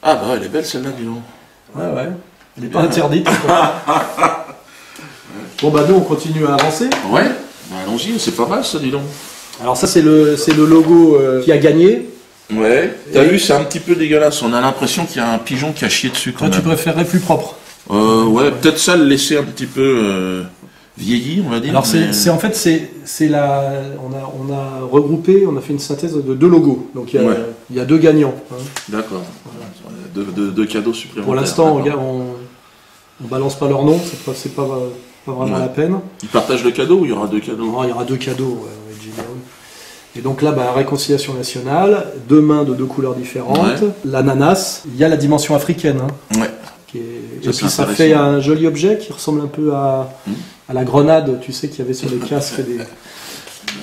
Ah bah elle est belle celle-là, dis donc. Ouais, ouais. Elle n'est pas interdite. Bon bah nous on continue à avancer. Ouais, bah, allons-y, c'est pas mal ça, dis donc. Alors ça c'est le logo qui a gagné. Ouais, t'as vu, c'est un petit peu dégueulasse, on a l'impression qu'il y a un pigeon qui a chié dessus quand Toi même. tu préférerais plus propre. Ouais, peut-être ça, le laisser un petit peu vieilli, on va dire. Alors mais... en fait c'est la on a regroupé, on a fait une synthèse de deux logos. Donc il y a deux gagnants. Hein. D'accord. Voilà. Deux cadeaux supplémentaires. Pour l'instant, on balance pas leur nom, c'est pas vraiment la peine. Ils partagent le cadeau ou il y aura deux cadeaux? Non, il y aura deux cadeaux, ouais, généreux. Et donc là, réconciliation nationale, deux mains de deux couleurs différentes, l'ananas, il y a la dimension africaine. Hein, ouais. Et puis ça fait un joli objet qui ressemble un peu à la grenade, tu sais, qu'il y avait sur les casques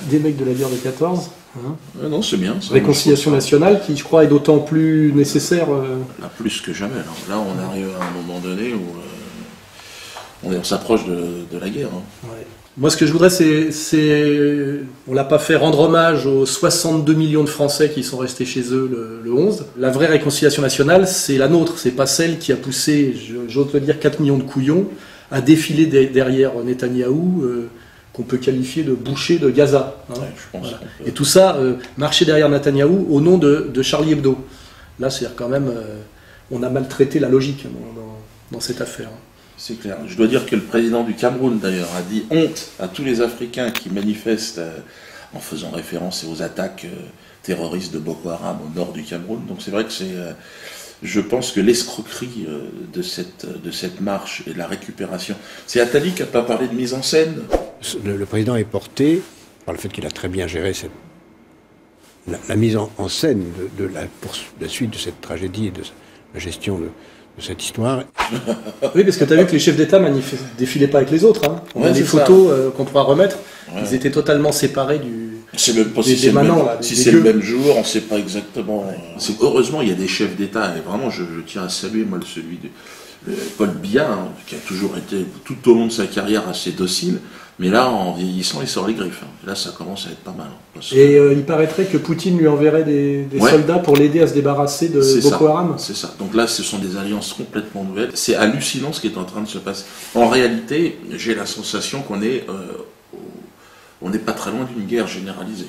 des mecs de la guerre de 14. Hein. Non, c'est bien. Réconciliation nationale qui, je crois, est d'autant plus nécessaire. Là, plus que jamais. Là, on arrive à un moment donné où on s'approche de la guerre. Hein. Ouais. Moi, ce que je voudrais, on l'a pas fait, rendre hommage aux 62 millions de Français qui sont restés chez eux le 11. La vraie réconciliation nationale, c'est la nôtre. C'est pas celle qui a poussé, j'ose le dire, 4 millions de couillons à défiler derrière Netanyahou, qu'on peut qualifier de boucher de Gaza. Hein. Ouais, je pense. Voilà. Et tout ça, marcher derrière Netanyahou au nom de Charlie Hebdo. Là, c'est-à-dire quand même, on a maltraité la logique dans cette affaire. C'est clair. Je dois dire que le président du Cameroun, d'ailleurs, a dit honte à tous les Africains qui manifestent en faisant référence aux attaques terroristes de Boko Haram au nord du Cameroun. Donc c'est vrai que je pense que l'escroquerie de cette marche et de la récupération... C'est Attali qui n'a pas parlé de mise en scène. Le président est porté par le fait qu'il a très bien géré la mise en scène de la suite de cette tragédie et de la gestion de cette histoire. Oui, parce que tu as vu que les chefs d'État défilaient pas avec les autres. Hein. On a des photos qu'on pourra remettre. Ouais. Ils étaient totalement séparés c'est même pas si c'est le même jour, on ne sait pas exactement. Ouais. Heureusement, il y a des chefs d'État, et vraiment, je tiens à saluer moi celui de Paul Biya, hein, qui a toujours été tout au long de sa carrière assez docile. Mais là, en vieillissant, il sort les griffes. Là, ça commence à être pas mal. Et il paraîtrait que Poutine lui enverrait des soldats pour l'aider à se débarrasser de Boko Haram. C'est ça. Donc là, ce sont des alliances complètement nouvelles. C'est hallucinant ce qui est en train de se passer. En réalité, j'ai la sensation qu'on n'est pas très loin d'une guerre généralisée.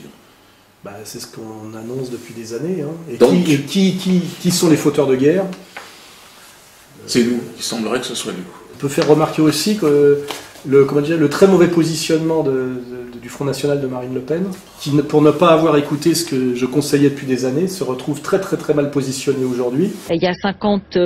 C'est ce qu'on annonce depuis des années. Hein. Et donc, qui sont les fauteurs de guerre? C'est nous. Il semblerait que ce soit nous. On peut faire remarquer aussi que le très mauvais positionnement du Front National de Marine Le Pen, qui, pour ne pas avoir écouté ce que je conseillais depuis des années, se retrouve très très très mal positionné aujourd'hui. Il y a 50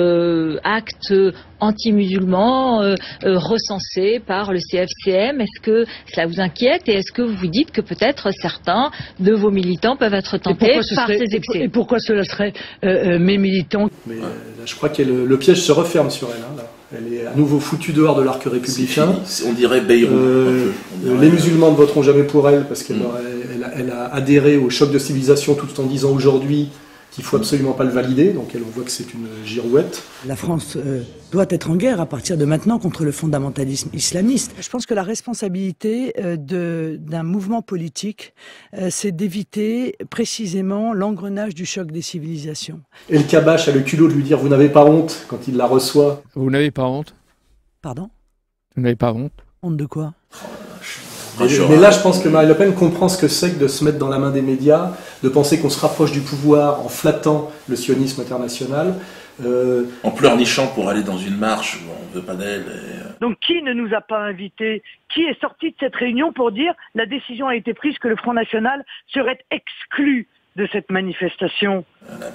actes anti-musulmans recensés par le CFCM. Est-ce que cela vous inquiète et est-ce que vous vous dites que peut-être certains de vos militants peuvent être tentés par ces excès? Et pourquoi cela serait mes militants? Mais là, je crois que le piège se referme sur elle. Hein, là. Elle est à nouveau foutue dehors de l'arc républicain. On dirait Bayrou. Les musulmans ne voteront jamais pour elle parce qu'elle a adhéré au choc de civilisation tout en disant aujourd'hui qu'il ne faut absolument pas le valider. Donc on voit que c'est une girouette. La France doit être en guerre à partir de maintenant contre le fondamentalisme islamiste. Je pense que la responsabilité d'un mouvement politique, c'est d'éviter précisément l'engrenage du choc des civilisations. El Kabash a le culot de lui dire « Vous n'avez pas honte » quand il la reçoit. Vous n'avez pas honte? Pardon? Vous n'avez pas honte? Honte de quoi? Mais là, je pense que Marine Le Pen comprend ce que c'est que de se mettre dans la main des médias, de penser qu'on se rapproche du pouvoir en flattant le sionisme international. En pleurnichant pour aller dans une marche où on ne veut pas d'elle. Donc qui ne nous a pas invités? Qui est sorti de cette réunion pour dire la décision a été prise que le Front National serait exclu de cette manifestation?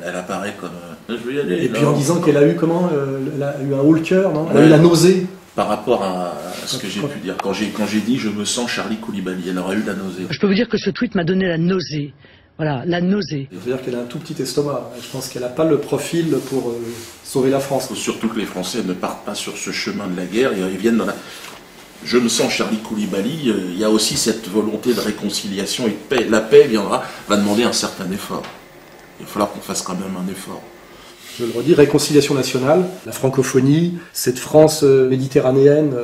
Elle apparaît comme... je veux y aller. Et puis en disant qu'elle a eu comment elle a eu un haut le cœur, non? Elle a eu la nausée. Par rapport à ce que j'ai pu dire. Quand j'ai dit « je me sens Charlie Koulibaly », elle aurait eu la nausée. Je peux vous dire que ce tweet m'a donné la nausée. Voilà, la nausée. Il faut dire qu'elle a un tout petit estomac. Je pense qu'elle n'a pas le profil pour sauver la France. Il faut surtout que les Français ne partent pas sur ce chemin de la guerre. Ils viennent dans la... Je me sens Charlie Koulibaly. Il y a aussi cette volonté de réconciliation et de paix. La paix va demander un certain effort. Il va falloir qu'on fasse quand même un effort. Je le redis, réconciliation nationale, la francophonie, cette France méditerranéenne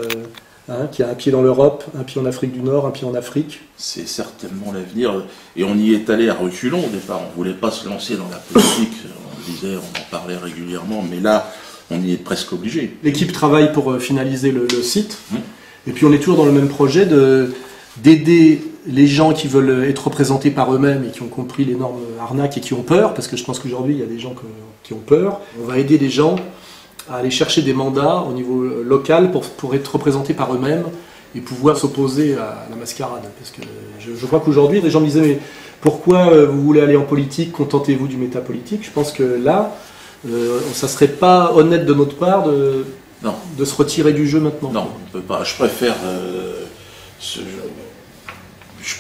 qui a un pied dans l'Europe, un pied en Afrique du Nord, un pied en Afrique. C'est certainement l'avenir. Et on y est allé à reculons au départ. On ne voulait pas se lancer dans la politique. On disais, on en parlait régulièrement, mais là, on y est presque obligé. L'équipe travaille pour finaliser le site, et puis on est toujours dans le même projet d'aider les gens qui veulent être représentés par eux-mêmes et qui ont compris les normes arnaques et qui ont peur, parce que je pense qu'aujourd'hui il y a des gens qui ont peur. On va aider les gens à aller chercher des mandats au niveau local pour être représentés par eux-mêmes et pouvoir s'opposer à la mascarade. Parce que je crois qu'aujourd'hui les gens me disaient mais pourquoi vous voulez aller en politique, contentez-vous du métapolitique. Je pense que là, ça serait pas honnête de notre part de se retirer du jeu maintenant. Non, on peut pas. Je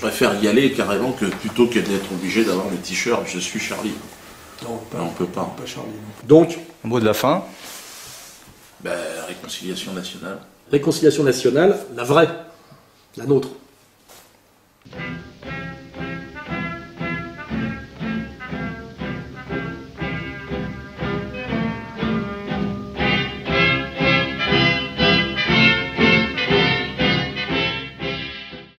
préfère y aller carrément plutôt que d'être obligé d'avoir le t-shirt « Je suis Charlie ». Non, on peut pas. Pas Charlie. Donc, mot de la fin. Réconciliation nationale. Réconciliation nationale, la vraie, la nôtre.